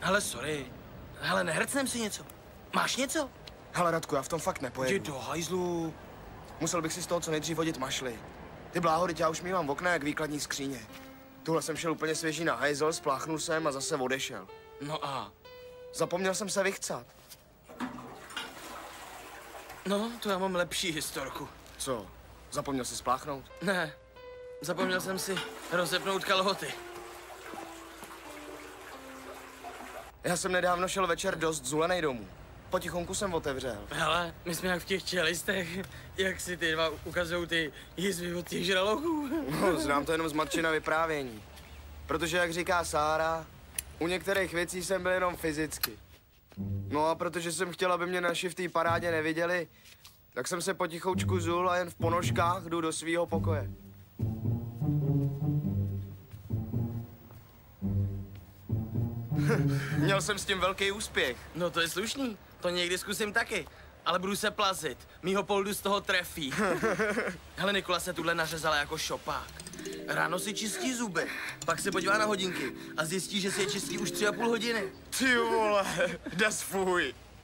Hele, sorry. Hele, nehrcnem si něco. Máš něco? Hele, Radku, já v tom fakt Jdi nepojedu. do hajzlu. Musel bych si z toho co nejdřív hodit mašly. Ty bláho, teď já už mívám v okna jak výkladní skříně. Tuhle jsem šel úplně svěží na hajzl, spláchnul jsem a zase odešel. No a? Zapomněl jsem se vychcat. No, to já mám lepší historku. Co? Zapomněl si spláchnout? Ne, zapomněl jsem si rozepnout kalhoty. Já jsem nedávno šel večer dost zulenej domů. Potichonku jsem otevřel. Hele, my jsme jak v těch čelistech, jak si ty dva ukazujou ty jizvy od těch žraloků. No, znám to jenom z matčina vyprávění. Protože, jak říká Sára, u některých věcí jsem byl jenom fyzicky. No a protože jsem chtěl, aby mě naši v té parádě neviděli, tak jsem se potichoučku zul a jen v ponožkách jdu do svýho pokoje. Měl jsem s tím velký úspěch. No to je slušný, to někdy zkusím taky. Ale budu se plazit, mýho poldu z toho trefí. Hele, Nikola se tuhle nařezala jako šopák. Ráno si čistí zuby, pak se podívá na hodinky a zjistí, že si je čistí už 3,5 hodiny. Ty vole, das fuj.